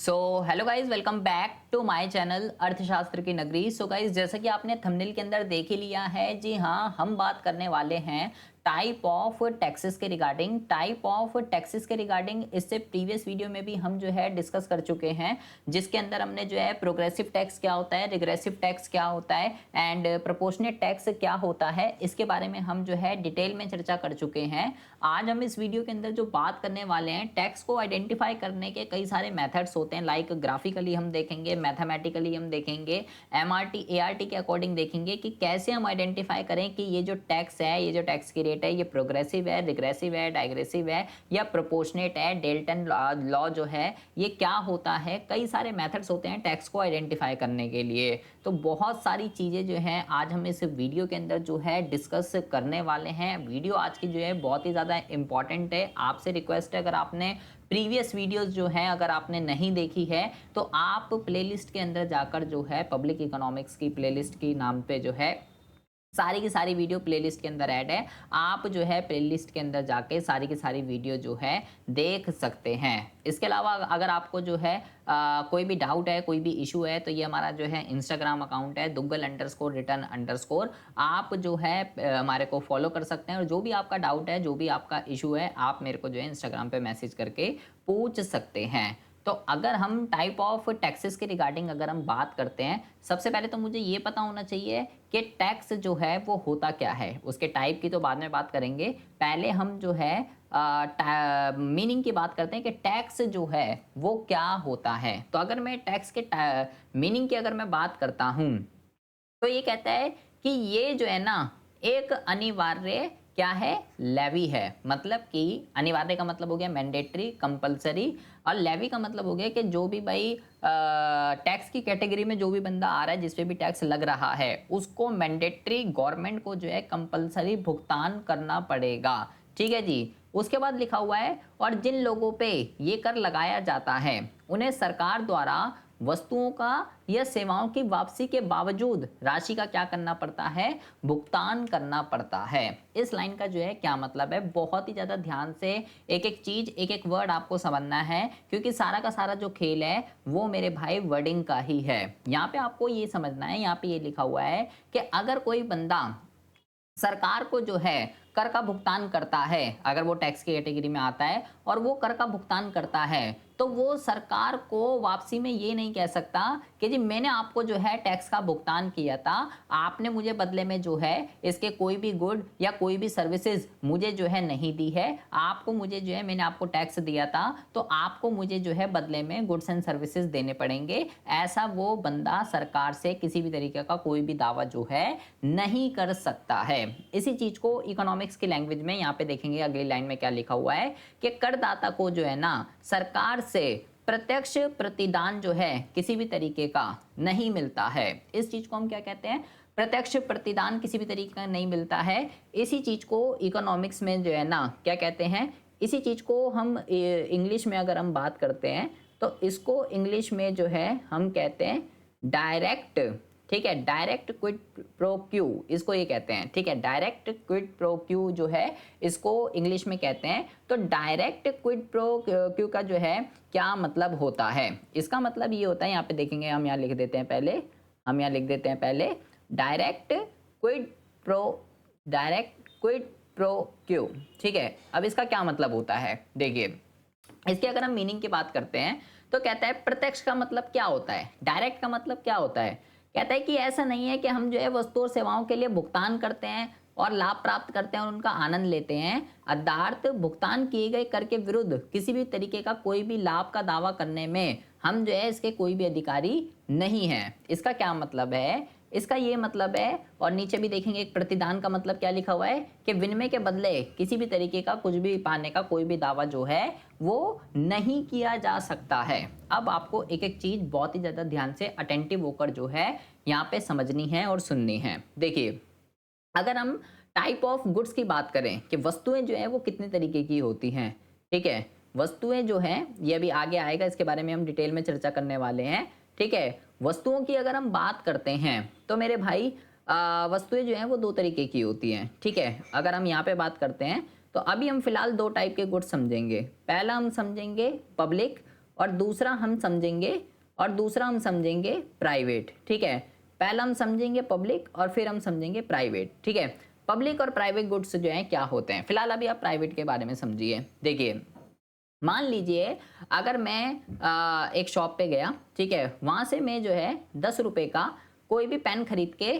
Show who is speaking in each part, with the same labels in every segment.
Speaker 1: So hello guys, welcome back to my channel अर्थशास्त्र की नगरी। सो गाइज, जैसा कि आपने थंबनेल के अंदर देख ही लिया है, जी हाँ, हम बात करने वाले हैं टाइप ऑफ टैक्सेस के रिगार्डिंग। इससे प्रीवियस वीडियो में भी हम जो है डिस्कस कर चुके हैं, जिसके अंदर हमने जो है प्रोग्रेसिव टैक्स क्या होता है, रिग्रेसिव टैक्स क्या होता है एंड प्रोपोर्शनेट टैक्स क्या होता है, इसके बारे में हम जो है डिटेल में चर्चा कर चुके हैं। आज हम इस वीडियो के अंदर जो बात करने वाले हैं, टैक्स को आइडेंटिफाई करने के कई सारे मेथड्स होते हैं। लाइक ग्राफिकली हम देखेंगे, मैथमेटिकली हम देखेंगे, एमआरटी एआरटी के अकॉर्डिंग देखेंगे कि कैसे हम आइडेंटिफाई करें कि ये जो टैक्स है, ये जो टैक्स की रेट है, ये प्रोग्रेसिव है, रिग्रेसिव है, डाइग्रेसिव है या प्रोपोर्शनेट है। डेल्टन लॉ जो है ये क्या होता है। कई सारे मेथड्स होते हैं टैक्स को आइडेंटिफाई करने के लिए। तो बहुत सारी चीज़ें जो हैं आज हम इस वीडियो के अंदर जो है डिस्कस करने वाले हैं। वीडियो आज की जो है बहुत ही ज़्यादा इंपॉर्टेंट है। आपसे रिक्वेस्ट है, अगर आपने प्रीवियस वीडियोस जो हैं अगर आपने नहीं देखी है तो आप प्लेलिस्ट के अंदर जाकर जो है पब्लिक इकोनॉमिक्स की प्लेलिस्ट की नाम पे जो है सारी की सारी वीडियो प्लेलिस्ट के अंदर ऐड है। आप जो है प्लेलिस्ट के अंदर जाके सारी की सारी वीडियो जो है देख सकते हैं। इसके अलावा अगर आपको जो है कोई भी डाउट है, कोई भी इशू है, तो ये हमारा जो है इंस्टाग्राम अकाउंट है दुग्गल_रिटर्न_। आप जो है हमारे को फॉलो कर सकते हैं और जो भी आपका डाउट है, जो भी आपका इशू है, आप मेरे को जो है इंस्टाग्राम पे मैसेज करके पूछ सकते हैं। तो अगर हम टाइप ऑफ टैक्सेस के रिगार्डिंग अगर हम बात करते हैं, सबसे पहले तो मुझे ये पता होना चाहिए कि टैक्स जो है वो होता क्या है। उसके टाइप की तो बाद में बात करेंगे, पहले हम जो है मीनिंग की बात करते हैं कि टैक्स जो है वो क्या होता है। तो अगर मैं टैक्स के मीनिंग की अगर मैं बात करता हूँ तो ये कहता है कि ये जो है ना एक अनिवार्य क्या है, लेवी है। मतलब कि अनिवार्य का मतलब हो गया मैंडेटरी, कंपलसरी, और लेवी का मतलब हो गया कि जो भी भाई टैक्स की कैटेगरी में जो भी बंदा आ रहा है, जिस पे भी टैक्स लग रहा है, उसको मैंडेटरी गवर्नमेंट को जो है कंपलसरी भुगतान करना पड़ेगा। ठीक है जी। उसके बाद लिखा हुआ है, और जिन लोगों पे ये कर लगाया जाता है उन्हें सरकार द्वारा वस्तुओं का या सेवाओं की वापसी के बावजूद राशि का क्या करना पड़ता है, भुगतान करना पड़ता है। इस लाइन का जो है क्या मतलब है, बहुत ही ज्यादा ध्यान से एक एक चीज, एक एक वर्ड आपको समझना है, क्योंकि सारा का सारा जो खेल है वो मेरे भाई वर्डिंग का ही है। यहाँ पे आपको ये समझना है, यहाँ पे ये लिखा हुआ है कि अगर कोई बंदा सरकार को जो है कर का भुगतान करता है, अगर वो टैक्स की कैटेगरी में आता है और वो कर का भुगतान करता है, तो वो सरकार को वापसी में ये नहीं कह सकता कि जी मैंने आपको जो है टैक्स का भुगतान किया था, आपने मुझे बदले में जो है इसके कोई भी गुड या कोई भी सर्विसेज मुझे जो है नहीं दी है। आपको मुझे जो है, मैंने आपको टैक्स दिया था तो आपको मुझे जो है बदले में गुड्स एंड सर्विसेज देने पड़ेंगे। ऐसा वो बंदा सरकार से किसी भी तरीके का कोई भी दावा जो है नहीं कर सकता है। इसी चीज को इकोनॉमिक्स की लैंग्वेज में यहाँ पे देखेंगे, अगली लाइन में क्या लिखा हुआ है कि करदाता को जो है ना सरकार से प्रत्यक्ष प्रतिदान जो है किसी भी तरीके का नहीं मिलता है। इस चीज को हम क्या कहते हैं, प्रत्यक्ष प्रतिदान किसी भी तरीके का नहीं मिलता है। इसी चीज को इकोनॉमिक्स में जो है ना क्या कहते हैं, इसी चीज को हम इंग्लिश में अगर हम बात करते हैं तो इसको इंग्लिश में जो है हम कहते हैं डायरेक्ट। ठीक है, डायरेक्ट क्विड प्रो क्यू इसको ये कहते हैं। ठीक है, डायरेक्ट क्विड प्रो क्यू जो है इसको इंग्लिश में कहते हैं। तो डायरेक्ट क्विड प्रो क्यू का जो है क्या मतलब होता है, इसका मतलब ये होता है, यहाँ पे देखेंगे, हम यहाँ लिख देते हैं पहले, हम यहाँ लिख देते हैं पहले डायरेक्ट क्विड प्रो क्यू। ठीक है, अब इसका क्या मतलब होता है, देखिए इसकी अगर हम मीनिंग की बात करते हैं तो कहता है प्रत्यक्ष का मतलब क्या होता है, डायरेक्ट का मतलब क्या होता है। कहता है कि ऐसा नहीं है कि हम जो है वस्तु और सेवाओं के लिए भुगतान करते हैं और लाभ प्राप्त करते हैं और उनका आनंद लेते हैं। अर्थात भुगतान किए गए कर के विरुद्ध किसी भी तरीके का कोई भी लाभ का दावा करने में हम जो है इसके कोई भी अधिकारी नहीं है। इसका क्या मतलब है, इसका ये मतलब है, और नीचे भी देखेंगे एक प्रतिदान का मतलब क्या लिखा हुआ है कि विनिमय के बदले किसी भी तरीके का कुछ भी पाने का कोई भी दावा जो है वो नहीं किया जा सकता है। अब आपको एक एक चीज बहुत ही ज्यादा ध्यान से अटेंटिव होकर जो है यहाँ पे समझनी है और सुननी है। देखिए, अगर हम टाइप ऑफ गुड्स की बात करें कि वस्तुएं जो है वो कितने तरीके की होती हैं। ठीक है, वस्तुएं जो हैं ये अभी आगे आएगा, इसके बारे में हम डिटेल में चर्चा करने वाले हैं। ठीक है, वस्तुओं की अगर हम बात करते हैं तो मेरे भाई वस्तुएं जो हैं वो दो तरीके की होती हैं। ठीक है, अगर हम यहाँ पे बात करते हैं तो अभी हम फिलहाल दो टाइप के गुड्स समझेंगे। पहला हम समझेंगे पब्लिक और दूसरा हम समझेंगे प्राइवेट। ठीक है, पहला हम समझेंगे पब्लिक और फिर हम समझेंगे प्राइवेट। ठीक है, पब्लिक और प्राइवेट गुड्स जो हैं क्या होते हैं। फिलहाल अभी आप प्राइवेट के बारे में समझिए। देखिए, मान लीजिए अगर मैं एक शॉप पे गया, ठीक है, वहाँ से मैं जो है 10 रुपए का कोई भी पेन खरीद के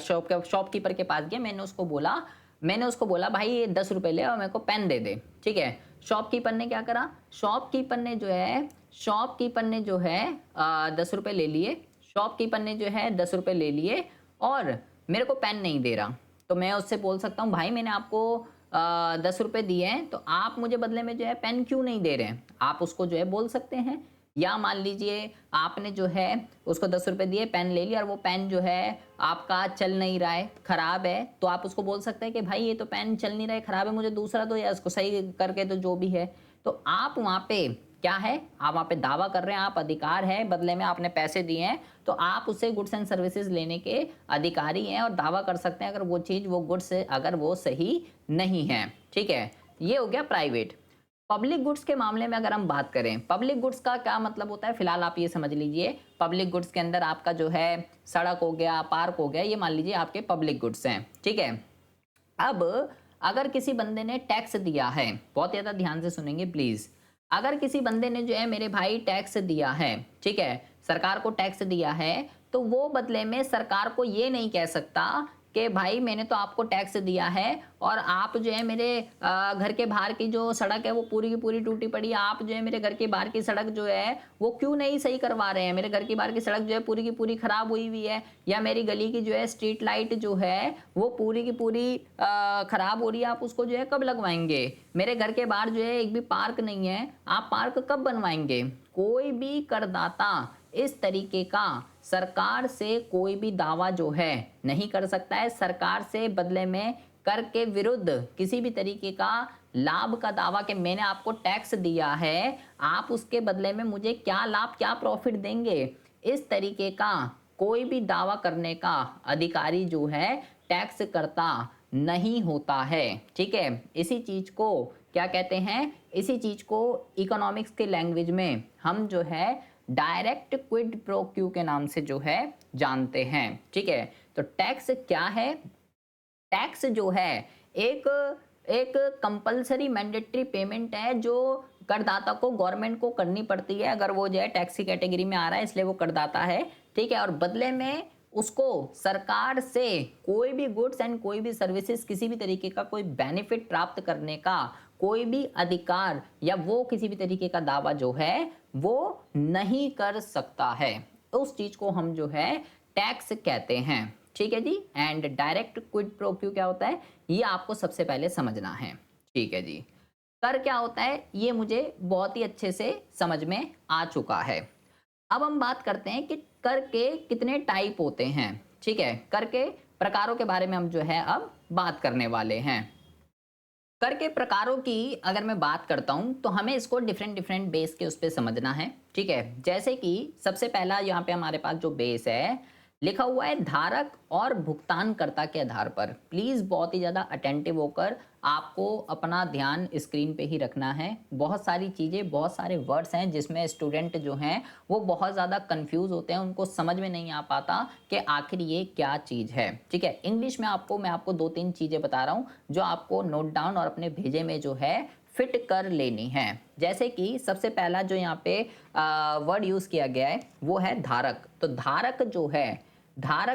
Speaker 1: शॉपकीपर के पास गया। मैंने उसको बोला भाई ये 10 रुपए ले और मेरे को पेन दे दे। ठीक है, शॉपकीपर ने क्या करा, शॉपकीपर ने जो है 10 रुपए ले लिए। शॉपकीपर ने जो है 10 रुपए ले लिए और मेरे को पेन नहीं दे रहा। तो मैं उससे बोल सकता हूँ भाई मैंने आपको 10 रुपए दिए हैं, तो आप मुझे बदले में जो है पेन क्यों नहीं दे रहे हैं, आप उसको जो है बोल सकते हैं। या मान लीजिए आपने जो है उसको 10 रुपए दिए, पेन ले लिया और वो पेन जो है आपका चल नहीं रहा है, खराब है, तो आप उसको बोल सकते हैं कि भाई ये तो पेन चल नहीं रहा है, खराब है, मुझे दूसरा दो या इसको सही करके तो जो भी है। तो आप वहाँ पे क्या है, आप वहाँ पे दावा कर रहे हैं, आप अधिकार है, बदले में आपने पैसे दिए हैं, तो आप उससे गुड्स एंड सर्विसेज लेने के अधिकारी हैं और दावा कर सकते हैं अगर वो चीज़, वो गुड्स अगर वो सही नहीं है। ठीक है, ये हो गया प्राइवेट। पब्लिक गुड्स के मामले में अगर हम बात करें, पब्लिक गुड्स का क्या मतलब होता है, फिलहाल आप ये समझ लीजिए। पब्लिक गुड्स के अंदर आपका जो है सड़क हो गया, पार्क हो गया, ये मान लीजिए आपके पब्लिक गुड्स हैं। ठीक है, अब अगर किसी बंदे ने टैक्स दिया है, बहुत ज़्यादा ध्यान से सुनेंगे प्लीज़, अगर किसी बंदे ने जो है मेरे भाई टैक्स दिया है, ठीक है, सरकार को टैक्स दिया है, तो वो बदले में सरकार को ये नहीं कह सकता कि भाई मैंने तो आपको टैक्स दिया है और आप जो है मेरे घर के बाहर की जो सड़क है वो पूरी की पूरी टूटी पड़ी है, आप जो है मेरे घर के बाहर की सड़क जो है वो क्यों नहीं सही करवा रहे हैं, मेरे घर के बाहर की सड़क जो है पूरी की पूरी खराब हुई हुई है, या मेरी गली की जो है स्ट्रीट लाइट जो है वो पूरी की पूरी खराब हो रही है, आप उसको जो है कब लगवाएंगे, मेरे घर के बाहर जो है एक भी पार्क नहीं है, आप पार्क कब बनवाएंगे। कोई भी करदाता इस तरीके का सरकार से कोई भी दावा जो है नहीं कर सकता है। सरकार से बदले में कर के विरुद्ध किसी भी तरीके का लाभ का दावा कि मैंने आपको टैक्स दिया है, आप उसके बदले में मुझे क्या लाभ, क्या प्रॉफिट देंगे, इस तरीके का कोई भी दावा करने का अधिकारी जो है टैक्स करता नहीं होता है। ठीक है, इसी चीज को क्या कहते हैं, इसी चीज को इकोनॉमिक्स के लैंग्वेज में हम जो है डायरेक्ट क्विड प्रो क्यू के नाम से जो है जानते हैं। ठीक है, तो टैक्स क्या है, टैक्स जो है एक एक कंपलसरी मैंडेटरी पेमेंट है जो करदाता को, गवर्नमेंट को करनी पड़ती है अगर वो जो है टैक्स की कैटेगरी में आ रहा है, इसलिए वो करदाता है। ठीक है, और बदले में उसको सरकार से कोई भी गुड्स एंड कोई भी सर्विसेज, किसी भी तरीके का कोई बेनिफिट प्राप्त करने का कोई भी अधिकार या वो किसी भी तरीके का दावा जो है वो नहीं कर सकता है। तो उस चीज को हम जो है टैक्स कहते हैं। ठीक है जी, and direct quid pro quo क्या होता है ये आपको सबसे पहले समझना है। ठीक है जी, कर क्या होता है ये मुझे बहुत ही अच्छे से समझ में आ चुका है। अब हम बात करते हैं कि कर के कितने टाइप होते हैं। ठीक है, कर के प्रकारों के बारे में हम जो है अब बात करने वाले हैं। कर के प्रकारों की अगर मैं बात करता हूं तो हमें इसको डिफरेंट डिफरेंट बेस के उस पर समझना है। ठीक है, जैसे कि सबसे पहला यहाँ पे हमारे पास जो बेस है लिखा हुआ है धारक और भुगतानकर्ता के आधार पर। प्लीज बहुत ही ज्यादा अटेंटिव होकर आपको अपना ध्यान स्क्रीन पे ही रखना है। बहुत सारी चीजें, बहुत सारे वर्ड्स हैं जिसमें स्टूडेंट जो हैं वो बहुत ज्यादा कंफ्यूज होते हैं, उनको समझ में नहीं आ पाता कि आखिर ये क्या चीज है। ठीक है, इंग्लिश में मैं आपको 2-3 चीजें बता रहा हूँ जो आपको नोट डाउन और अपने भेजे में जो है फिट कर लेनी है। जैसे कि सबसे पहला जो यहाँ पे वर्ड यूज किया गया है वो है धारक। तो धारक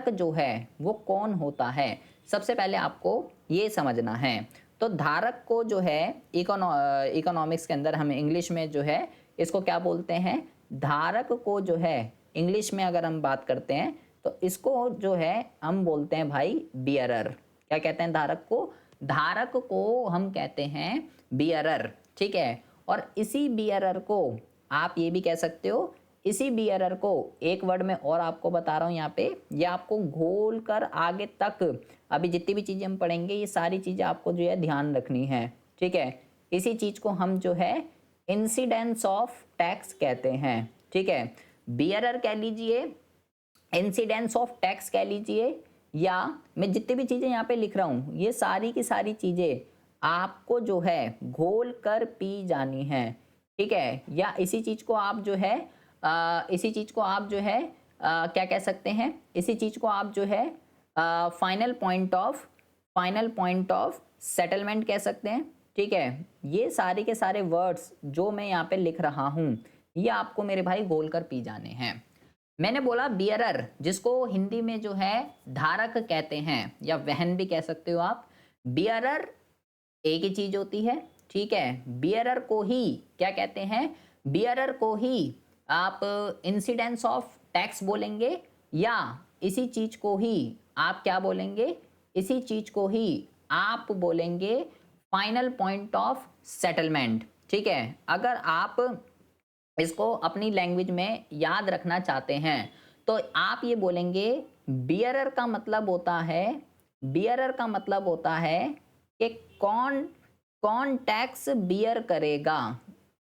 Speaker 1: जो है वो कौन होता है, सबसे पहले आपको ये समझना है। तो धारक को जो है इकोनॉमिक्स के अंदर हम इंग्लिश में जो है इसको क्या बोलते हैं, धारक को जो है इंग्लिश में अगर हम बात करते हैं तो इसको जो है हम बोलते हैं भाई बियरर। क्या कहते हैं धारक को, धारक को हम कहते हैं बियरर। ठीक है, और इसी बियरर को आप ये भी कह सकते हो, इसी बियरर को एक वर्ड में और आपको बता रहा हूं यहाँ पे, ये आपको घोल कर आगे तक अभी जितनी भी चीजें हम पढ़ेंगे ये सारी चीजें आपको जो है ध्यान रखनी है। ठीक है, इसी चीज को हम जो है इंसिडेंस ऑफ टैक्स कहते हैं। ठीक है, बियरर कह लीजिए, इंसिडेंस ऑफ टैक्स कह लीजिए, या मैं जितनी भी चीजें यहाँ पे लिख रहा हूँ ये सारी की सारी चीजें आपको जो है घोल कर पी जानी है। ठीक है, या इसी चीज को आप जो है इसी चीज को आप जो है क्या कह सकते हैं, इसी चीज को आप जो है फाइनल पॉइंट ऑफ सेटलमेंट कह सकते हैं। ठीक है, ये सारे के सारे वर्ड्स जो मैं यहाँ पे लिख रहा हूँ ये आपको मेरे भाई गोल कर पी जाने हैं। मैंने बोला बियरर, जिसको हिंदी में जो है धारक कहते हैं या वहन भी कह सकते हो आप। बियरर एक ही चीज होती है। ठीक है, बियरर को ही क्या कहते हैं, बियरर को ही आप इंसिडेंस ऑफ टैक्स बोलेंगे, या इसी चीज को ही आप क्या बोलेंगे, इसी चीज को ही आप बोलेंगे फाइनल पॉइंट ऑफ सेटलमेंट। ठीक है, अगर आप इसको अपनी लैंग्वेज में याद रखना चाहते हैं तो आप ये बोलेंगे बियरर का मतलब होता है, बियरर का मतलब होता है कि कौन कौन टैक्स बियर करेगा।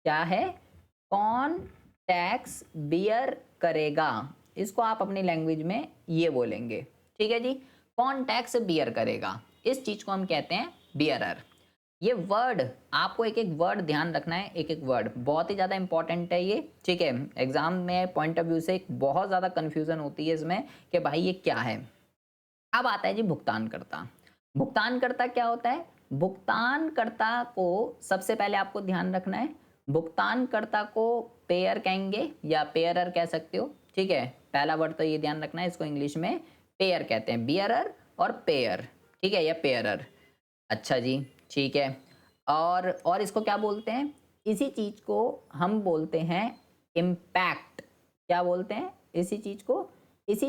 Speaker 1: क्या है, कौन टैक्स बियर करेगा, इसको आप अपनी लैंग्वेज में ये बोलेंगे। ठीक है जी, कौन टैक्स बियर करेगा, इस चीज को हम कहते हैं बियरर। ये वर्ड आपको एक एक वर्ड ध्यान रखना है, एक एक वर्ड बहुत ही ज़्यादा इंपॉर्टेंट है ये। ठीक है, एग्जाम में पॉइंट ऑफ व्यू से बहुत ज़्यादा कन्फ्यूजन होती है इसमें कि भाई ये क्या है। अब आता है जी भुगतानकर्ता। भुगतानकर्ता क्या होता है, भुगतानकर्ता को सबसे पहले आपको ध्यान रखना है, भुगतानकर्ता को पेयर कहेंगे या पेयरर कह सकते हो। ठीक है, पहला वर्ड तो ये ध्यान रखना है, इसको इंग्लिश में पेयर कहते हैं, बियरर और पेयर। ठीक है, या पेयरर। अच्छा जी, ठीक है, और इसको क्या बोलते हैं, इसी चीज को हम बोलते हैं इम्पैक्ट। क्या बोलते हैं इसी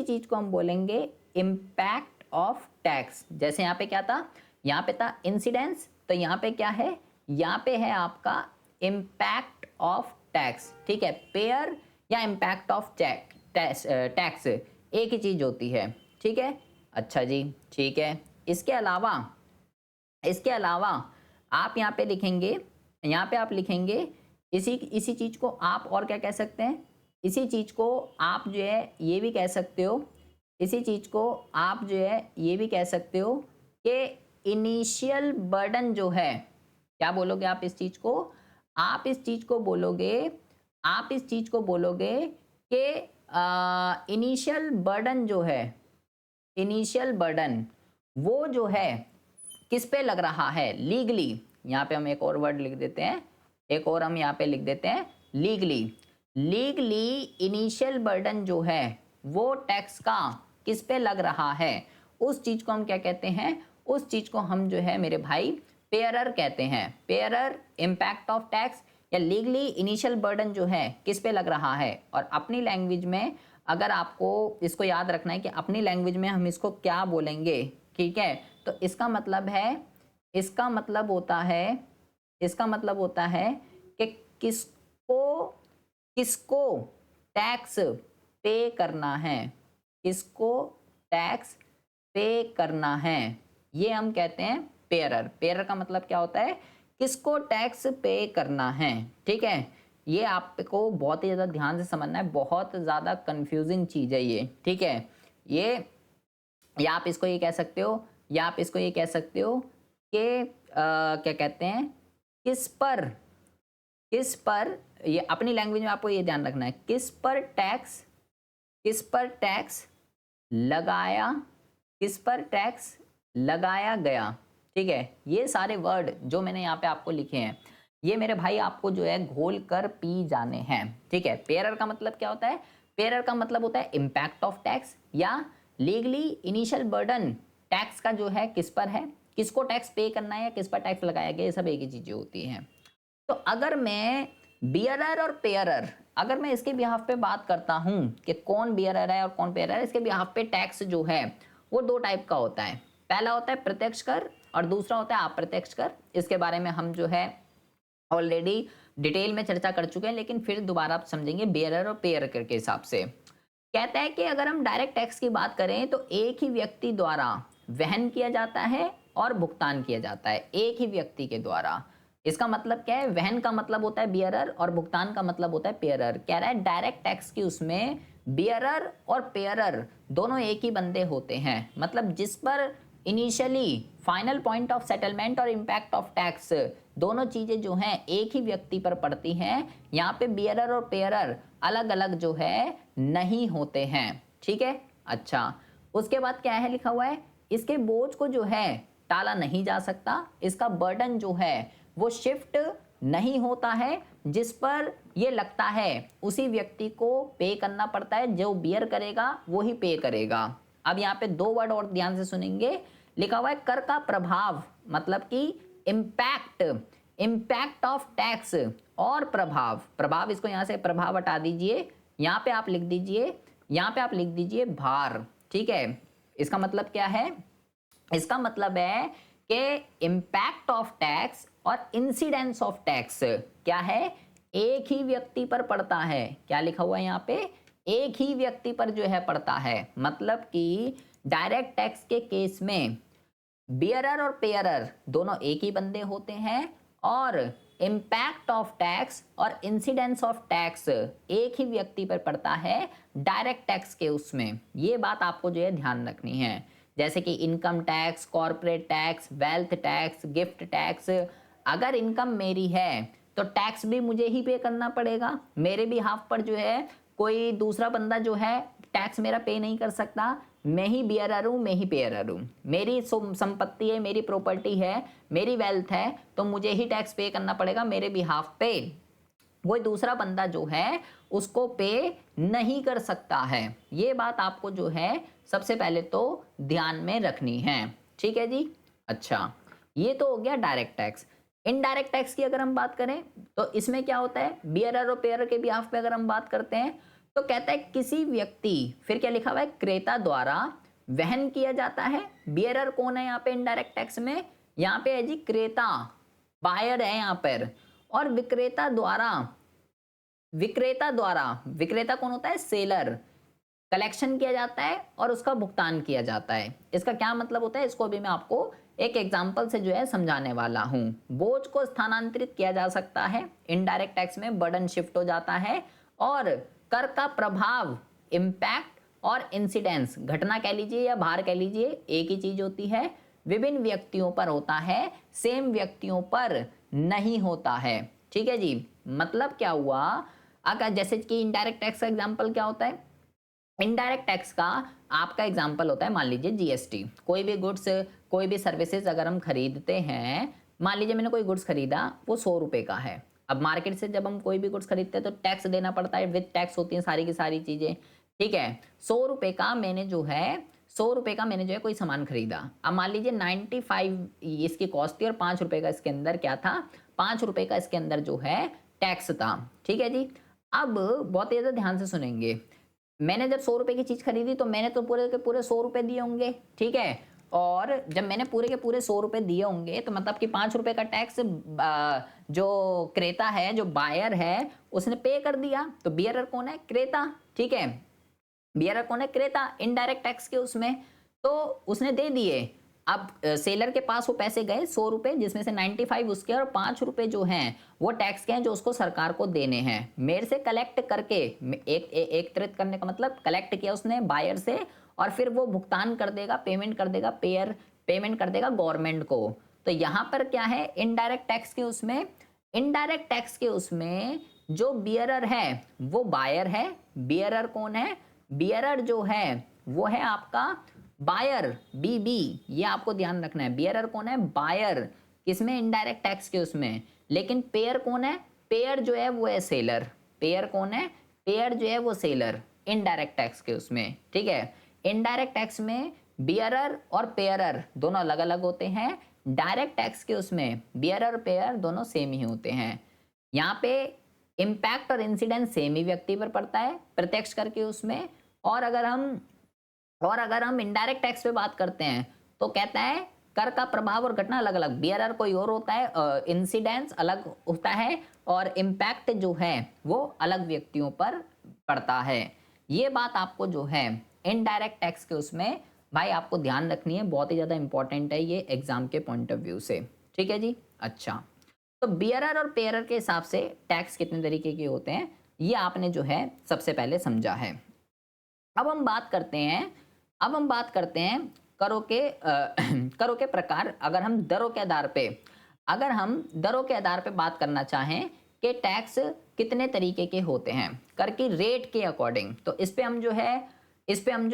Speaker 1: चीज को हम बोलेंगे इम्पैक्ट ऑफ टैक्स। जैसे यहाँ पे क्या था, यहाँ पे था इंसिडेंस, तो यहाँ पे क्या है, यहाँ पे है आपका इम्पैक्ट ऑफ टैक्स। ठीक है, पेयर या इम्पैक्ट ऑफ टैक्स एक ही चीज होती है। ठीक है, अच्छा जी, ठीक है, इसके अलावा आप यहाँ पे लिखेंगे, यहाँ पे आप लिखेंगे इसी चीज को आप और क्या कह सकते हैं, इसी चीज को आप जो है ये भी कह सकते हो, इसी चीज को आप जो है ये भी कह सकते हो कि इनिशियल बर्डन जो है, क्या बोलोगे आप इस चीज को, आप इस चीज को बोलोगे कि इनिशियल बर्डन जो है, इनिशियल बर्डन वो जो है किस पे लग रहा है, लीगली। यहाँ पे हम एक और वर्ड लिख देते हैं, एक और हम यहाँ पे लिख देते हैं लीगली। लीगली इनिशियल बर्डन जो है वो टैक्स का किस पे लग रहा है, उस चीज को हम क्या कहते हैं, उस चीज को हम जो है मेरे भाई पेयरर कहते हैं। पेयरर इम्पैक्ट ऑफ टैक्स या लीगली इनिशियल बर्डन जो है किस पे लग रहा है। और अपनी लैंग्वेज में अगर आपको इसको याद रखना है कि अपनी लैंग्वेज में हम इसको क्या बोलेंगे, ठीक है, तो इसका मतलब होता है कि किसको टैक्स पे करना है, किसको टैक्स पे करना है, ये हम कहते हैं पेयरर। पेयरर का मतलब क्या होता है, किसको टैक्स पे करना है। ठीक है, ये आपको बहुत ही ज़्यादा ध्यान से समझना है, बहुत ज़्यादा कंफ्यूजिंग चीज़ है ये। ठीक है, या आप इसको ये कह सकते हो, या आप इसको ये कह सकते हो कि क्या कहते हैं, किस पर ये अपनी लैंग्वेज में आपको ये ध्यान रखना है, किस पर टैक्स लगाया गया। ठीक है, ये सारे वर्ड जो मैंने यहाँ पे आपको लिखे हैं ये मेरे भाई आपको जो है घोल कर पी जाने हैं। ठीक है, पेयरर का मतलब क्या होता है, पेयरर का मतलब होता है इम्पैक्ट ऑफ टैक्स या लीगली इनिशियल बर्डन टैक्स का जो है किस पर है, किसको टैक्स पे करना है या किस पर टैक्स लगाया गया, ये सब एक ही चीजें होती हैं। तो अगर मैं बियरर और पेयरर, अगर मैं इसके बिहाफ पे बात करता हूं कि कौन बियरर है और कौन पेयरर है, इसके बिहाफ पे टैक्स जो है वो दो टाइप का होता है। पहला होता है प्रत्यक्ष कर और दूसरा होता है अप्रत्यक्ष कर। इसके बारे में हम जो है ऑलरेडी डिटेल में चर्चा कर चुके हैं, लेकिन फिर दोबारा आप समझेंगे बियरर और पेयरर के हिसाब से। कहता है कि अगर हम डायरेक्ट टैक्स की बात करें तो एक ही व्यक्ति द्वारा वहन किया जाता है और भुगतान किया जाता है, एक ही व्यक्ति के द्वारा। इसका मतलब क्या है, वहन का मतलब होता है बियरर और भुगतान का मतलब होता है पेयरर। कह रहा है डायरेक्ट टैक्स की उसमें बियरर और पेयरर दोनों एक ही बंदे होते हैं, मतलब जिस पर initially final point of settlement और इम्पैक्ट ऑफ टैक्स दोनों चीजें जो हैं एक ही व्यक्ति पर पड़ती हैं। यहाँ पे बियरर और पेयरर अलग अलग जो है नहीं होते हैं। ठीक है, अच्छा उसके बाद क्या है लिखा हुआ है, इसके बोझ को जो है टाला नहीं जा सकता, इसका बर्डन जो है वो शिफ्ट नहीं होता है, जिस पर ये लगता है उसी व्यक्ति को पे करना पड़ता है, जो बियर करेगा वो ही पे करेगा। अब यहाँ पे दो वर्ड और ध्यान से सुनेंगे, लिखा हुआ है कर का प्रभाव, मतलब कि इम्पैक्ट, इम्पैक्ट ऑफ टैक्स और प्रभाव, प्रभाव इसको यहाँ से प्रभाव हटा दीजिए, यहाँ पे आप लिख दीजिए, यहाँ पे आप लिख दीजिए भार। ठीक है, इसका मतलब क्या है, इसका मतलब है कि इम्पैक्ट ऑफ टैक्स और इंसिडेंस ऑफ टैक्स क्या है, एक ही व्यक्ति पर पड़ता है। क्या लिखा हुआ है यहाँ पे, एक ही व्यक्ति पर जो है पड़ता है। मतलब कि डायरेक्ट टैक्स के केस में बियरर और पेयरर दोनों एक ही बंदे होते हैं, और इम्पैक्ट ऑफ टैक्स और इंसिडेंस ऑफ टैक्स एक ही व्यक्ति पर पड़ता है डायरेक्ट टैक्स के उसमें। ये बात आपको जो है ध्यान रखनी है। जैसे कि income tax, corporate tax, wealth tax, gift tax, अगर इनकम मेरी है तो टैक्स भी मुझे ही पे करना पड़ेगा, मेरे भी हाफ पर जो है कोई दूसरा बंदा जो है टैक्स मेरा पे नहीं कर सकता। मैं ही बियरर हूँ, मैं ही पेयरर हूँ, मेरी संपत्ति है, मेरी प्रॉपर्टी है, मेरी वेल्थ है, तो मुझे ही टैक्स पे करना पड़ेगा मेरे बिहाफ पे। कोई दूसरा बंदा जो है उसको पे नहीं कर सकता है। ये बात आपको जो है सबसे पहले तो ध्यान में रखनी है। ठीक है जी, अच्छा ये तो हो गया डायरेक्ट टैक्स। इनडायरेक्ट टैक्स की अगर हम बात करें तो इसमें क्या होता है, बियरर और पेयरर के बिहाफ पे अगर हम बात करते हैं तो कहता है किसी व्यक्ति, फिर क्या लिखा हुआ है, क्रेता द्वारा वहन किया जाता है। बियरर कौन है यहाँ पे इनडायरेक्ट टैक्स में, यहाँ पे है जी क्रेता, बायर है यहाँ पर, और विक्रेता द्वारा, विक्रेता द्वारा, विक्रेता कौन होता है, सेलर, कलेक्शन किया जाता है और उसका भुगतान किया जाता है। इसका क्या मतलब होता है, इसको भी मैं आपको एक एग्जांपल से जो है समझाने वाला हूं। बोझ को स्थानांतरित किया जा सकता है, इनडायरेक्ट टैक्स में बर्डन शिफ्ट हो जाता है, और कर का प्रभाव, इम्पैक्ट और इंसिडेंस, घटना कह लीजिए या भार कह लीजिए, एक ही चीज होती है, विभिन्न व्यक्तियों पर होता है, सेम व्यक्तियों पर नहीं होता है। ठीक है जी, मतलब क्या हुआ, अगर जैसे कि इनडायरेक्ट टैक्स का एग्जांपल क्या होता है, इनडायरेक्ट टैक्स का आपका एग्जांपल होता है, मान लीजिए जीएसटी, कोई भी गुड्स, कोई भी सर्विसेज अगर हम खरीदते हैं, मान लीजिए मैंने कोई गुड्स खरीदा, वो 100 रुपए का है। अब मार्केट से जब हम कोई भी गुड्स खरीदते हैं तो टैक्स देना पड़ता है, विद टैक्स होती है सारी की सारी चीजें। ठीक है, 100 रुपए का मैंने जो है, 100 रुपए का मैंने जो है कोई सामान खरीदा। अब मान लीजिए 95 इसकी कॉस्ट थी और 5 रुपए का इसके अंदर क्या था, 5 रुपए का इसके अंदर जो है टैक्स था। ठीक है जी, अब बहुत ज्यादा ध्यान से सुनेंगे, मैंने जब 100 रुपए की चीज खरीदी तो मैंने तो पूरे के पूरे 100 रुपए दिए होंगे। ठीक है, और जब मैंने पूरे के पूरे 100 रुपए दिए होंगे तो मतलब कि 5 रुपए का टैक्स जो क्रेता है, जो बायर है, उसने पे कर दिया। तो बियरर कौन है, क्रेता। ठीक है, बियरर कौन है, क्रेता, इनडायरेक्ट टैक्स के उसमें, तो उसने दे दिए। अब सेलर के पास वो पैसे गए 100 रुपए, जिसमें से 95 उसके और 5 रुपए जो हैं वो टैक्स के हैं, जो उसको सरकार को देने हैं। मेरे से कलेक्ट करके, एकत्रित करने का मतलब कलेक्ट किया उसने बायर से, और फिर वो भुगतान कर देगा, पेमेंट कर देगा, पेमेंट कर देगा गवर्नमेंट को। तो यहाँ पर क्या है, इनडायरेक्ट टैक्स के उसमें, इनडायरेक्ट टैक्स के उसमें जो बियरर है वो बायर है। बियरर कौन है, बियरर जो है वो है आपका बायर, बीबी, ये आपको ध्यान रखना है। बियरर कौन है, बायर, किसमें, इनडायरेक्ट टैक्स के उसमें। लेकिन पेयर कौन है, पेयर जो है वो है सेलर। पेयर कौन है, पेयर जो है वो सेलर, इनडायरेक्ट टैक्स के उसमें। ठीक है, इनडायरेक्ट टैक्स में बियरर और पेयरर दोनों अलग अलग होते हैं, डायरेक्ट टैक्स के उसमें बियरर पेयर दोनों सेम ही होते हैं। यहाँ पे इम्पैक्ट और इंसिडेंट सेम ही व्यक्ति पर पड़ता है प्रत्यक्ष करके उसमें। और अगर हम इनडायरेक्ट टैक्स पे बात करते हैं तो कहता है कर का प्रभाव और घटना अलग अलग, बियरर कोई और होता है, इंसिडेंस अलग होता है, और इम्पैक्ट जो है वो अलग व्यक्तियों पर पड़ता है। ये बात आपको जो है इनडायरेक्ट टैक्स के उसमें भाई आपको ध्यान रखनी है, बहुत ही ज़्यादा इंपॉर्टेंट है ये एग्जाम के पॉइंट ऑफ व्यू से। ठीक है जी, अच्छा तो बियरर और पेयरर के हिसाब से टैक्स कितने तरीके के होते हैं ये आपने जो है सबसे पहले समझा है। अब हम बात करते हैं करों के करों के प्रकार। अगर हम दरों के आधार पे अगर हम दरों के आधार पे बात करना चाहें कि टैक्स कितने तरीके के होते हैं करके रेट के अकॉर्डिंग, तो इस पे हम जो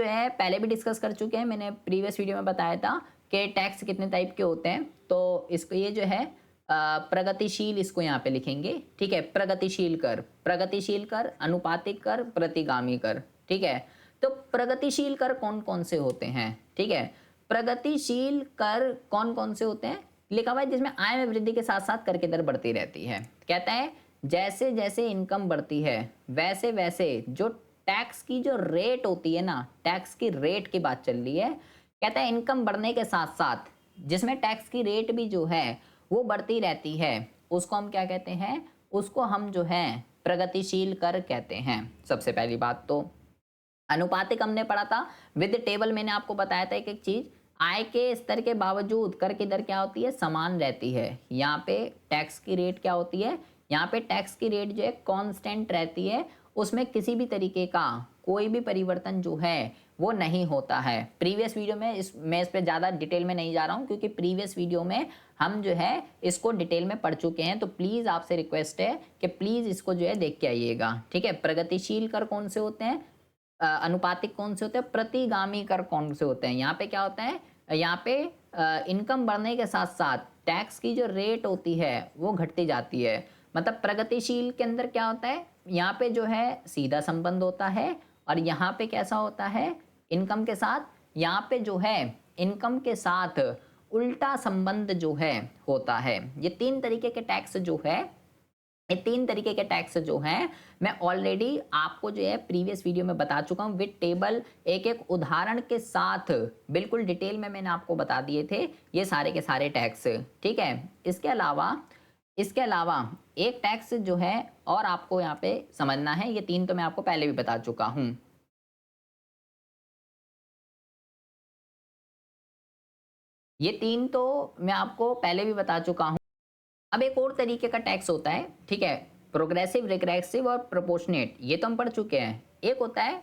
Speaker 1: है पहले भी डिस्कस कर चुके हैं। मैंने प्रीवियस वीडियो में बताया था कि टैक्स कितने टाइप के होते हैं। तो इसको ये जो है प्रगतिशील, इसको यहाँ पे लिखेंगे, ठीक है। प्रगतिशील कर, अनुपातिक कर, प्रतिगामी कर, ठीक है। तो प्रगतिशील कर कौन कौन से होते हैं, ठीक है। प्रगतिशील कर कौन कौन से होते हैं, लिखा हुआ है जिसमें आय में वृद्धि के साथ साथ कर की दर बढ़ती रहती है। कहता है जैसे जैसे इनकम बढ़ती है वैसे वैसे जो टैक्स की जो रेट होती है ना, टैक्स की रेट की बात चल रही है। कहता है इनकम बढ़ने के साथ साथ जिसमें टैक्स की रेट भी जो है वो बढ़ती रहती है, उसको हम क्या कहते हैं, उसको हम जो है प्रगतिशील कर कहते हैं। सबसे पहली बात तो अनुपातिक हमने पढ़ा था, विद टेबल मैंने आपको बताया था एक एक चीज। आय के स्तर के बावजूद कर की दर क्या होती है, समान रहती है। यहाँ पे टैक्स की रेट क्या होती है, यहाँ पे टैक्स की रेट जो है कांस्टेंट रहती है, उसमें किसी भी तरीके का कोई भी परिवर्तन जो है वो नहीं होता है। प्रीवियस वीडियो में मैं इस पे ज़्यादा डिटेल में नहीं जा रहा हूँ क्योंकि प्रीवियस वीडियो में हम जो है इसको डिटेल में पढ़ चुके हैं। तो प्लीज़ आपसे रिक्वेस्ट है कि प्लीज़ इसको जो है देख के आइएगा, ठीक है। प्रगतिशील कर कौन से होते हैं, अनुपातिक कौन से होते हैं, प्रतिगामी कर कौन से होते हैं। यहाँ पे क्या होता है, यहाँ पे इनकम बढ़ने के साथ साथ टैक्स की जो रेट होती है वो घटती जाती है। मतलब प्रगतिशील के अंदर क्या होता है, यहाँ पे जो है सीधा संबंध होता है, और यहाँ पे कैसा होता है, इनकम के साथ, यहाँ पे जो है इनकम के साथ उल्टा संबंध जो है होता है। ये तीन तरीके के टैक्स जो है, ये तीन तरीके के टैक्स जो हैं मैं ऑलरेडी आपको जो है प्रीवियस वीडियो में बता चुका हूं विद टेबल, एक एक उदाहरण के साथ बिल्कुल डिटेल में मैंने आपको बता दिए थे ये सारे के सारे टैक्स, ठीक है। इसके अलावा एक टैक्स जो है और आपको यहाँ पे समझना है, ये तीन तो मैं आपको पहले भी बता चुका हूँ। ये तीन तो मैं आपको पहले भी बता चुका हूँ। अब एक और तरीके का टैक्स होता है, ठीक है, प्रोग्रेसिव, रिग्रेसिव और प्रोपोर्शनेट, ये तो हम पढ़ चुके हैं। एक होता है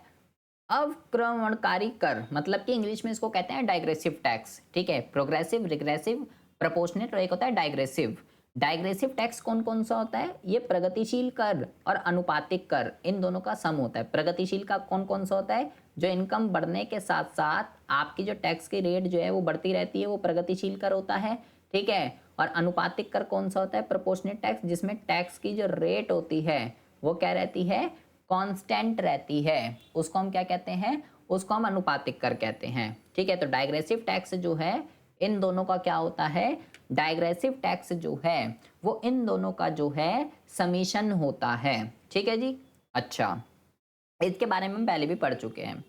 Speaker 1: अवक्रमणकारी कर, मतलब कि इंग्लिश में इसको कहते हैं डाइग्रेसिव टैक्स, ठीक है। प्रोग्रेसिव, रिग्रेसिव, प्रोपोर्शनेट और एक होता है डाइग्रेसिव। डाइग्रेसिव टैक्स कौन कौन सा होता है, ये प्रगतिशील कर और अनुपातिक कर, इन दोनों का सम होता है। प्रगतिशील का कौन कौन सा होता है, जो इनकम बढ़ने के साथ साथ आपकी जो टैक्स की रेट जो है वो बढ़ती रहती है, वो प्रगतिशील कर होता है, ठीक है। और अनुपातिक कर कौन सा होता है, प्रोपोर्शनेट टैक्स, जिसमें टैक्स की जो रेट होती है वो क्या रहती है, कांस्टेंट रहती है, उसको हम क्या कहते हैं, उसको हम अनुपातिक कर कहते हैं, ठीक है। तो डाइग्रेसिव टैक्स जो है इन दोनों का क्या होता है, डाइग्रेसिव टैक्स जो है वो इन दोनों का जो है समीशन होता है, ठीक है जी। अच्छा, इसके बारे में हम पहले भी पढ़ चुके हैं।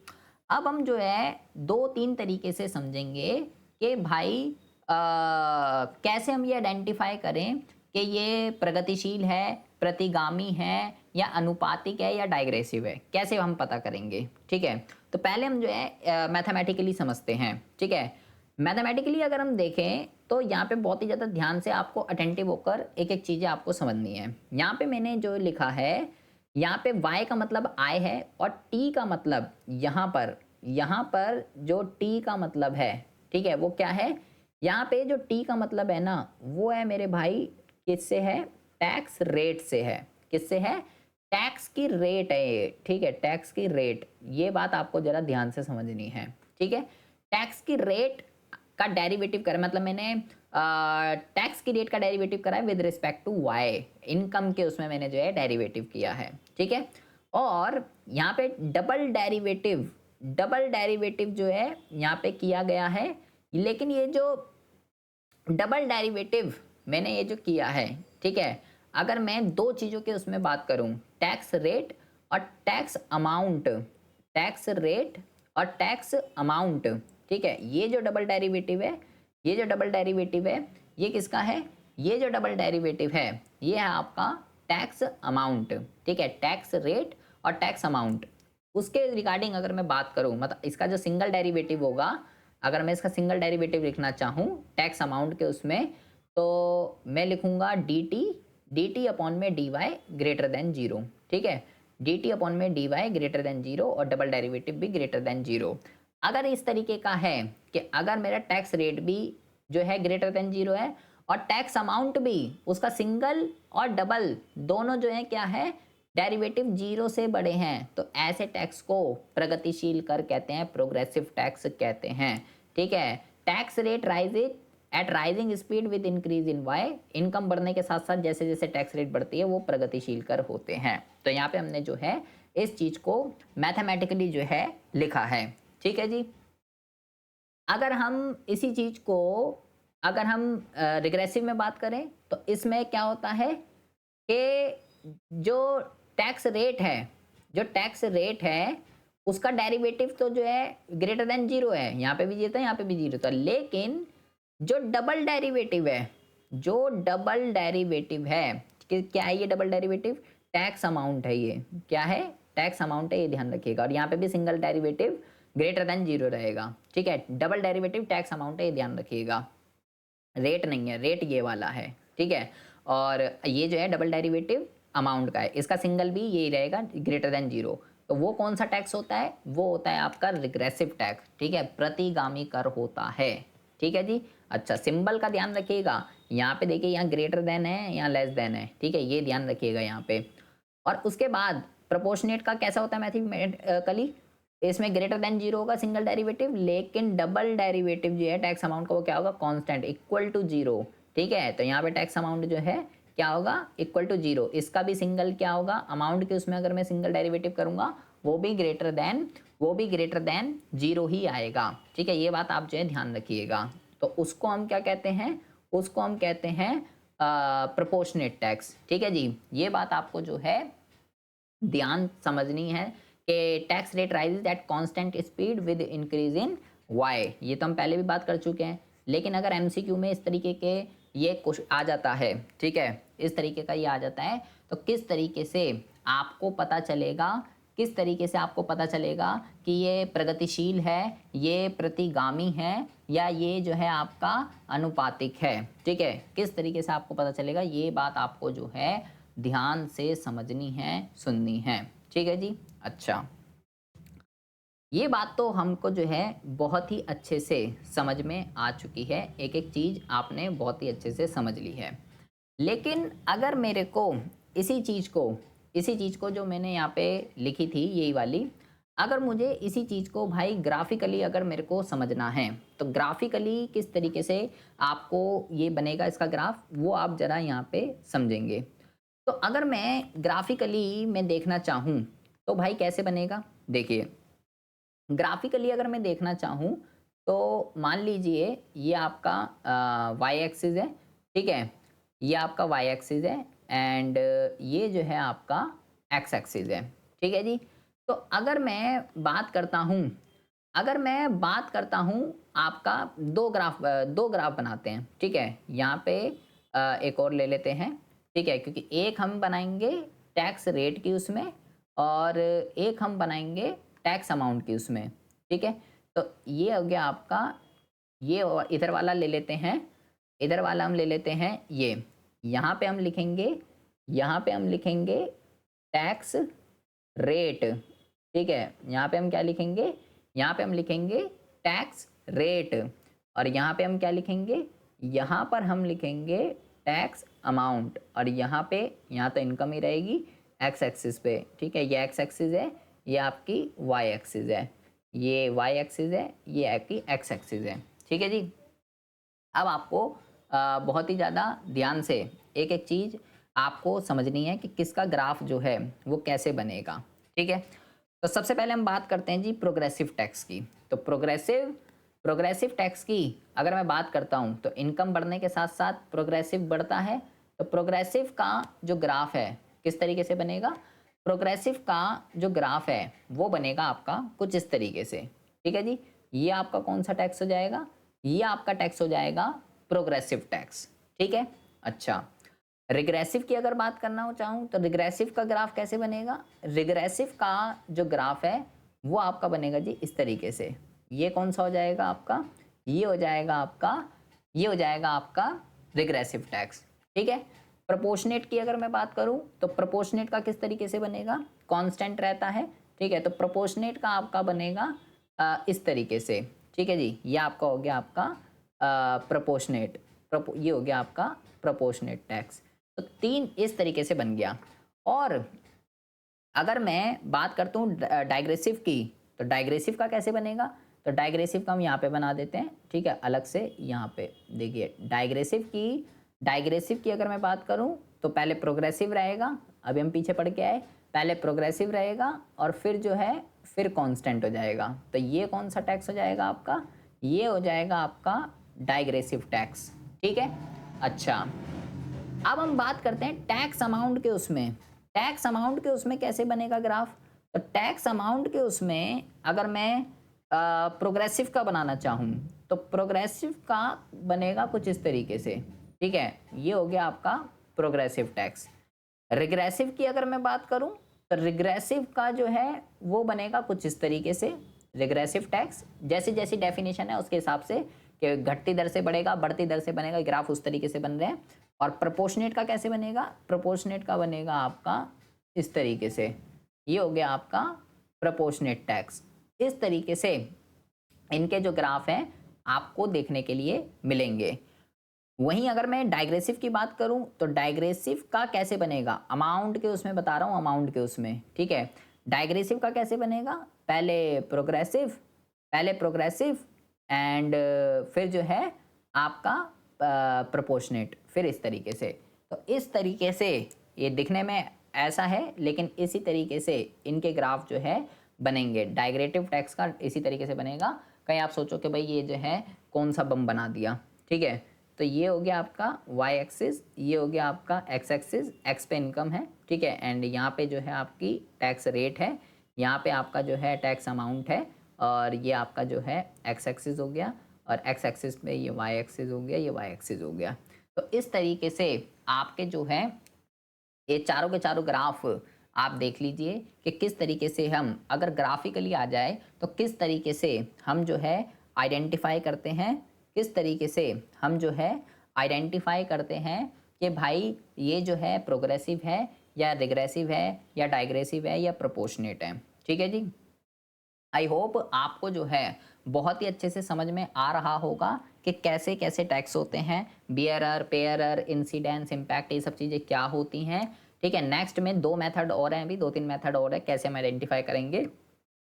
Speaker 1: अब हम जो है दो तीन तरीके से समझेंगे कि भाई कैसे हम ये आइडेंटिफाई करें कि ये प्रगतिशील है, प्रतिगामी है, या अनुपातिक है, या डाइग्रेसिव है, कैसे हम पता करेंगे, ठीक है। तो पहले हम जो है मैथमेटिकली समझते हैं, ठीक है। मैथमेटिकली अगर हम देखें तो यहाँ पे बहुत ही ज़्यादा ध्यान से आपको अटेंटिव होकर एक एक चीज़ें आपको समझनी है। यहाँ पे मैंने जो लिखा है, यहाँ पे y का मतलब आय है, और t का मतलब यहाँ पर जो t का मतलब है, ठीक है, वो क्या है, यहाँ पे जो t का मतलब है ना, वो है मेरे भाई किससे है, टैक्स रेट से है। किससे है, टैक्स की रेट है ये, ठीक है, टैक्स की रेट, ये बात आपको जरा ध्यान से समझनी है, ठीक है। टैक्स की रेट का डेरिवेटिव करें, मतलब मैंने टैक्स की रेट का डेरिवेटिव करा है with respect to y, income के उसमें मैंने जो है डेरिवेटिव किया है, ठीक है। और यहाँ पे डबल डेरिवेटिव जो है यहाँ पे किया गया है, लेकिन ये जो डबल डेरिवेटिव मैंने ये जो किया है, ठीक है, अगर मैं दो चीज़ों के उसमें बात करूं, टैक्स रेट और टैक्स अमाउंट, टैक्स रेट और टैक्स अमाउंट, ठीक है, ये जो डबल डेरिवेटिव है, ये जो डबल डेरिवेटिव है, ये किसका है, ये जो डबल डेरिवेटिव है ये है आपका टैक्स अमाउंट, ठीक है, टैक्स रेट और टैक्स अमाउंट। उसके रिगार्डिंग अगर मैं बात करूं, मतलब इसका जो सिंगल डेरिवेटिव होगा, अगर मैं इसका सिंगल डेरिवेटिव लिखना चाहूँ टैक्स अमाउंट के उसमें, तो मैं लिखूंगा डी टी अपॉन में d y greater than zero, ठीक है, डी टी अपॉन में d y greater than zero, और डबल डेरिवेटिव भी ग्रेटर देन जीरो। अगर इस तरीके का है कि अगर मेरा टैक्स रेट भी जो है ग्रेटर देन जीरो है, और टैक्स अमाउंट भी उसका सिंगल और डबल दोनों जो है क्या है, डेरिवेटिव जीरो से बड़े हैं, तो ऐसे टैक्स को प्रगतिशील कर कहते हैं, प्रोग्रेसिव टैक्स कहते हैं। ठीक है, tax rate rises at rising speed with increase in y, income बढ़ने के साथ साथ जैसे जैसे टैक्स रेट बढ़ती है वो प्रगतिशील कर होते हैं। तो यहाँ पे हमने जो है इस चीज को मैथमेटिकली जो है लिखा है। ठीक है जी। अगर हम इसी चीज को अगर हम रिग्रेसिव में बात करें तो इसमें क्या होता है कि जो टैक्स रेट है, जो टैक्स रेट है उसका डेरिवेटिव तो जो है ग्रेटर देन जीरो है, यहाँ पे भी जीरो था यहाँ पे भी जीरो था, लेकिन जो डबल डेरिवेटिव है, जो डबल डेरिवेटिव है कि क्या है ये डबल डेरिवेटिव, टैक्स अमाउंट है, ये क्या है, टैक्स अमाउंट है, ये ध्यान रखिएगा। और यहाँ पे भी single derivative greater than zero रहेगा। ठीक है, डबल डेरिवेटिव टैक्स अमाउंट है, ये ध्यान रखिएगा, रेट नहीं है, रेट ये वाला है। ठीक है, और ये जो है डबल डेरिवेटिव अमाउंट का है, इसका सिंगल भी यही रहेगा ग्रेटर देन जीरो। तो वो कौन सा टैक्स होता है, वो होता है आपका रिग्रेसिव टैक्स। ठीक है, प्रतिगामी कर होता है। ठीक है जी। अच्छा, सिंबल का ध्यान रखिएगा, यहाँ पे देखिए यहाँ ग्रेटर देन है, यहाँ लेस देन है। ठीक है, ये ध्यान रखिएगा यहाँ पे। और उसके बाद प्रोपोर्शनेट का कैसा होता है मैथमेटिकली, इसमें ग्रेटर देन जीरो होगा सिंगल डेरिवेटिव, लेकिन डबल डेरिवेटिव जो है टैक्स अमाउंट का वो क्या होगा, कांस्टेंट, इक्वल टू जीरो। ठीक है, तो यहाँ पे टैक्स अमाउंट जो है क्या होगा, इक्वल टू जीरो। इसका भी सिंगल क्या होगा, अमाउंट के उसमें अगर मैं सिंगल डेरिवेटिव करूंगा वो भी ग्रेटर देन जीरो ही आएगा। ठीक है, ये बात आप जो है ध्यान रखिएगा। तो उसको हम क्या कहते हैं, उसको हम कहते हैं प्रोपोर्शनेट टैक्स। ठीक है जी, ये बात आपको जो है ध्यान समझनी है कि tax rate rises at constant speed with increase in y, ये तो हम पहले भी बात कर चुके हैं। लेकिन अगर एमसीक्यू में इस तरीके के ये कुछ आ जाता है, ठीक है, इस तरीके का ये आ जाता है, तो किस तरीके से आपको पता चलेगा, किस तरीके से आपको पता चलेगा कि ये प्रगतिशील है, ये प्रतिगामी है, या ये जो है आपका अनुपातिक है। ठीक है, किस तरीके से आपको पता चलेगा, ये बात आपको जो है ध्यान से समझनी है, सुननी है। ठीक है जी। अच्छा, ये बात तो हमको जो है बहुत ही अच्छे से समझ में आ चुकी है, एक एक चीज़ आपने बहुत ही अच्छे से समझ ली है। लेकिन अगर मेरे को इसी चीज़ को जो मैंने यहाँ पे लिखी थी यही वाली, अगर मुझे इसी चीज़ को भाई ग्राफिकली अगर मेरे को समझना है, तो ग्राफिकली किस तरीके से आपको ये बनेगा इसका ग्राफ, वो आप ज़रा यहाँ पे समझेंगे। तो अगर मैं ग्राफिकली मैं देखना चाहूँ तो भाई कैसे बनेगा, देखिए ग्राफिकली अगर मैं देखना चाहूँ तो मान लीजिए ये आपका वाई एक्सिस है। ठीक है, ये आपका वाई एक्सिस है एंड ये जो है आपका एक्स एक्सिस है। ठीक है जी। तो अगर मैं बात करता हूँ, आपका दो ग्राफ बनाते हैं। ठीक है, यहाँ पे एक और ले लेते हैं। ठीक है, क्योंकि एक हम बनाएंगे टैक्स रेट की उसमें, और एक हम बनाएंगे टैक्स अमाउंट की उसमें। ठीक है, तो ये हो गया आपका, ये इधर वाला ले लेते हैं, इधर वाला हम ले लेते हैं ये, यहाँ पे हम लिखेंगे टैक्स रेट। ठीक है, यहाँ पे हम क्या लिखेंगे, यहाँ पे हम लिखेंगे टैक्स रेट, और यहाँ पे हम क्या लिखेंगे, यहाँ पर हम लिखेंगे टैक्स अमाउंट, और यहाँ पे यहाँ तो इनकम ही रहेगी एक्स एक्सिस पे। ठीक है, ये एक्स एक्सिस है, ये आपकी वाई एक्सिस है, ये वाई एक्सिस है, ये आपकी एक्स एक्सिस है। ठीक है जी। अब आपको बहुत ही ज़्यादा ध्यान से एक एक चीज़ आपको समझनी है कि किसका ग्राफ जो है वो कैसे बनेगा। ठीक है, तो सबसे पहले हम बात करते हैं जी प्रोग्रेसिव टैक्स की। तो प्रोग्रेसिव टैक्स की अगर मैं बात करता हूँ तो इनकम बढ़ने के साथ साथ प्रोग्रेसिव बढ़ता है। तो प्रोग्रेसिव का जो ग्राफ है किस तरीके से बनेगा, प्रोग्रेसिव का जो ग्राफ है वो बनेगा आपका कुछ इस तरीके से। ठीक है जी, ये आपका कौन सा टैक्स हो जाएगा, ये आपका टैक्स हो जाएगा प्रोग्रेसिव टैक्स। ठीक है। अच्छा, रिग्रेसिव की अगर बात करना हो चाहूँ तो रिग्रेसिव का ग्राफ कैसे बनेगा, रिग्रेसिव का जो ग्राफ है वो आपका बनेगा जी इस तरीके से। ये कौन सा हो जाएगा आपका, ये हो जाएगा आपका रिग्रेसिव टैक्स। ठीक है। प्रोपोर्शनेट की अगर मैं बात करूं तो प्रोपोर्शनेट का किस तरीके से बनेगा, कांस्टेंट रहता है। ठीक है, तो प्रोपोर्शनेट का आपका बनेगा इस तरीके से। ठीक है जी, ये आपका हो गया आपका प्रोपोर्शनेट। ये हो गया आपका प्रोपोर्शनेट टैक्स। तो 3 इस तरीके से बन गया। और अगर मैं बात करता हूँ डाइग्रेसिव की, तो डाइग्रेसिव का कैसे बनेगा? तो डाइग्रेसिव का हम यहाँ पे बना देते हैं, ठीक है, अलग से यहाँ पे देखिए डाइग्रेसिव की अगर मैं बात करूँ तो पहले प्रोग्रेसिव रहेगा, अभी हम पीछे पढ़ के आए, पहले प्रोग्रेसिव रहेगा और फिर जो है फिर कांस्टेंट हो जाएगा। तो ये कौन सा टैक्स हो जाएगा आपका? ये हो जाएगा आपका डाइग्रेसिव टैक्स, ठीक है। अच्छा, अब हम बात करते हैं टैक्स अमाउंट के उसमें। टैक्स अमाउंट के उसमें कैसे बनेगा ग्राफ? तो टैक्स अमाउंट के उसमें अगर मैं प्रोग्रेसिव का बनाना चाहूँ तो प्रोग्रेसिव का बनेगा कुछ इस तरीके से, ठीक है। ये हो गया आपका प्रोग्रेसिव टैक्स। रिग्रेसिव की अगर मैं बात करूँ तो रिग्रेसिव का जो है वो बनेगा कुछ इस तरीके से। रिग्रेसिव टैक्स जैसी जैसी डेफिनेशन है उसके हिसाब से कि घटती दर से बढ़ेगा, बढ़ती दर से बनेगा, ग्राफ उस तरीके से बन रहे हैं। और प्रोपोर्शनेट का कैसे बनेगा? प्रोपोर्शनेट का बनेगा आपका इस तरीके से। ये हो गया आपका प्रोपोर्शनेट टैक्स। इस तरीके से इनके जो ग्राफ हैं आपको देखने के लिए मिलेंगे। वहीं अगर मैं डाइग्रेसिव की बात करूं तो डाइग्रेसिव का कैसे बनेगा? अमाउंट के उसमें बता रहा हूं, अमाउंट के उसमें, ठीक है। डाइग्रेसिव का कैसे बनेगा? पहले प्रोग्रेसिव एंड फिर जो है आपका प्रोपोर्शनेट, फिर इस तरीके से। तो इस तरीके से ये दिखने में ऐसा है, लेकिन इसी तरीके से इनके ग्राफ जो है बनेंगे। डाइग्रेटिव टैक्स का इसी तरीके से बनेगा। कहीं आप सोचो कि भाई ये जो है कौन सा बम बना दिया, ठीक है। तो ये हो गया आपका वाई एक्सिस, ये हो गया आपका एक्स एक्सिस, एक्स पे इनकम है, ठीक है। एंड यहाँ पे जो है आपकी टैक्स रेट है, यहाँ पे आपका जो है टैक्स अमाउंट है, और ये आपका जो है एक्स एक्सिस हो गया, और एक्स एक्सिस पे ये वाई एक्सिस हो गया, ये वाई एक्सिस हो गया। तो इस तरीके से आपके जो है ये चारों के चारों ग्राफ आप देख लीजिए कि किस तरीके से हम अगर ग्राफिकली आ जाए तो किस तरीके से हम जो है आइडेंटिफाई करते हैं, किस तरीके से हम जो है आइडेंटिफाई करते हैं कि भाई ये जो है प्रोग्रेसिव है या रिग्रेसिव है या डाइग्रेसिव है या प्रोपोर्शनेट है, ठीक है जी। आई होप आपको जो है बहुत ही अच्छे से समझ में आ रहा होगा कि कैसे कैसे टैक्स होते हैं, बियरर, पेयरर, इंसिडेंस, इम्पैक्ट, ये सब चीज़ें क्या होती हैं, ठीक है। नेक्स्ट में 2 मेथड और हैं, अभी 2-3 मेथड और है कैसे हम आइडेंटिफाई करेंगे।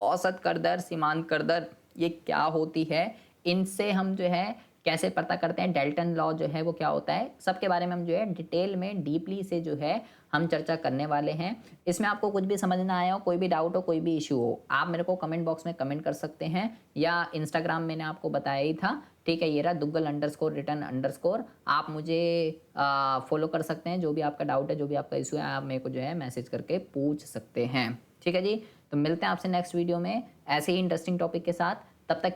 Speaker 1: औसत कर दर, सीमांत कर दर ये क्या होती है, इनसे हम जो है कैसे पता करते हैं, डेल्टन लॉ जो है वो क्या होता है, सबके बारे में हम जो है डिटेल में डीपली से जो है हम चर्चा करने वाले हैं। इसमें आपको कुछ भी समझ ना आया हो, कोई भी डाउट हो, कोई भी इशू हो, आप मेरे को कमेंट बॉक्स में कमेंट कर सकते हैं, या इंस्टाग्राम मैंने आपको बताया ही था, ठीक है, ये रहा दुग्गल_रिटर्न_, आप मुझे फॉलो कर सकते हैं। जो भी आपका डाउट है, जो भी आपका इशू है, आप मेरे को जो है मैसेज करके पूछ सकते हैं, ठीक है जी। तो मिलते हैं आपसे नेक्स्ट वीडियो में ऐसे ही इंटरेस्टिंग टॉपिक के साथ। तब तक